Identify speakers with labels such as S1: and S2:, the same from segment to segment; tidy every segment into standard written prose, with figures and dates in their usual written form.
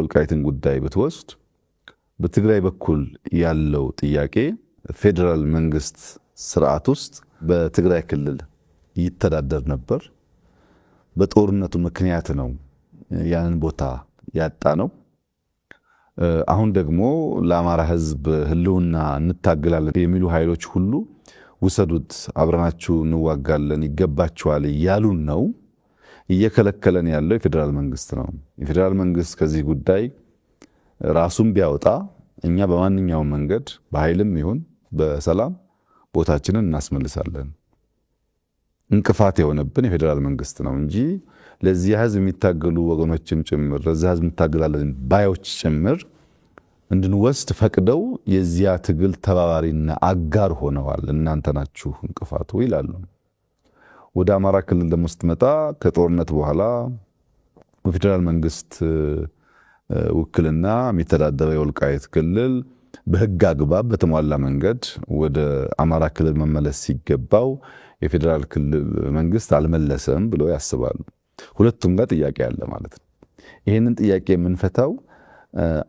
S1: የወልቃይትን ጉዳይ ብትወስድ በትግራይ በኩል ያለው ጥያቄ ፌደራል መንግስት ስርዓት ውስጥ በትግራይ ክልል ይተዳደር ነበር። በጦርነቱ ምክንያት ነው ያንን ቦታ ያጣ ነው። አሁን ደግሞ ለአማራ ህዝብ ህልውና እንታገላለን የሚሉ ኃይሎች ሁሉ ውሰዱት፣ አብረናችሁ እንዋጋለን፣ ይገባችኋል እያሉን ነው። እየከለከለን ያለው የፌደራል መንግስት ነው። የፌደራል መንግስት ከዚህ ጉዳይ ራሱን ቢያወጣ እኛ በማንኛውም መንገድ በኃይልም ይሁን በሰላም ቦታችንን እናስመልሳለን። እንቅፋት የሆነብን የፌደራል መንግስት ነው እንጂ ለዚህ ህዝብ የሚታገሉ ወገኖችም ጭምር ለዚህ ህዝብ እንታገላለን ባዮች ጭምር እንድንወስድ ፈቅደው የዚያ ትግል ተባባሪና አጋር ሆነዋል። እናንተ ናችሁ እንቅፋቱ ይላሉ። ወደ አማራ ክልል ደግሞ ስትመጣ ከጦርነት በኋላ በፌደራል መንግስት ውክልና የሚተዳደረው የወልቃይት ክልል በህግ አግባብ በተሟላ መንገድ ወደ አማራ ክልል መመለስ ሲገባው የፌደራል ክልል መንግስት አልመለሰም ብሎ ያስባሉ። ሁለቱም ጋር ጥያቄ አለ ማለት ነው። ይህንን ጥያቄ የምንፈታው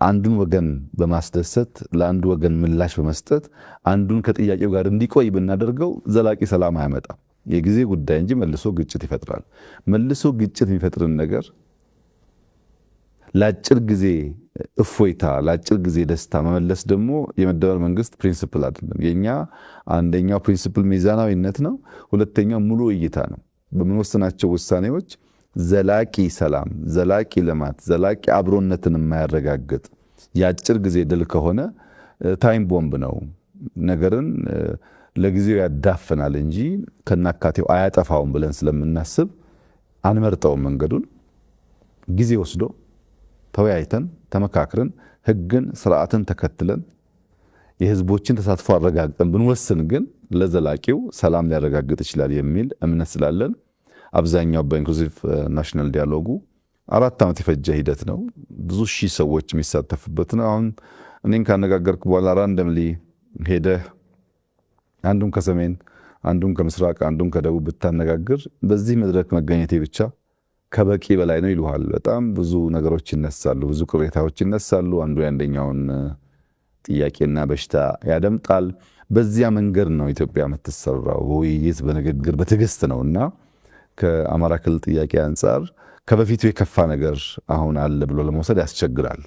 S1: አንዱን ወገን በማስደሰት ለአንዱ ወገን ምላሽ በመስጠት አንዱን ከጥያቄው ጋር እንዲቆይ ብናደርገው ዘላቂ ሰላም አያመጣም። የጊዜ ጉዳይ እንጂ መልሶ ግጭት ይፈጥራል። መልሶ ግጭት የሚፈጥርን ነገር ለአጭር ጊዜ እፎይታ፣ ለአጭር ጊዜ ደስታ መመለስ ደግሞ የመደመር መንግስት ፕሪንሲፕል አይደለም። የኛ አንደኛው ፕሪንሲፕል ሚዛናዊነት ነው። ሁለተኛው ሙሉ እይታ ነው። በምንወስናቸው ውሳኔዎች ዘላቂ ሰላም፣ ዘላቂ ልማት፣ ዘላቂ አብሮነትን የማያረጋግጥ የአጭር ጊዜ ድል ከሆነ ታይም ቦምብ ነው። ነገርን ለጊዜው ያዳፍናል እንጂ ከናካቴው አያጠፋውም ብለን ስለምናስብ አንመርጠውም። መንገዱን ጊዜ ወስዶ ተወያይተን ተመካክረን ህግን ስርዓትን ተከትለን የህዝቦችን ተሳትፎ አረጋግጠን ብንወስን ግን ለዘላቂው ሰላም ሊያረጋግጥ ይችላል የሚል እምነት ስላለን አብዛኛው በኢንክሉሲቭ ናሽናል ዲያሎጉ 4 ዓመት የፈጀ ሂደት ነው። ብዙ ሺህ ሰዎች የሚሳተፉበት ነው። አሁን እኔን ካነጋገርኩ በኋላ ራንደምሊ ሄደህ አንዱን ከሰሜን አንዱን ከምስራቅ አንዱን ከደቡብ ብታነጋግር በዚህ መድረክ መገኘቴ ብቻ ከበቂ በላይ ነው ይሉሃል። በጣም ብዙ ነገሮች ይነሳሉ፣ ብዙ ቅሬታዎች ይነሳሉ። አንዱ የአንደኛውን ጥያቄና በሽታ ያደምጣል። በዚያ መንገድ ነው ኢትዮጵያ የምትሰራው፣ በውይይት በንግግር በትዕግስት ነውና ከአማራ ክልል ጥያቄ አንጻር ከበፊቱ የከፋ ነገር አሁን አለ ብሎ ለመውሰድ ያስቸግራል።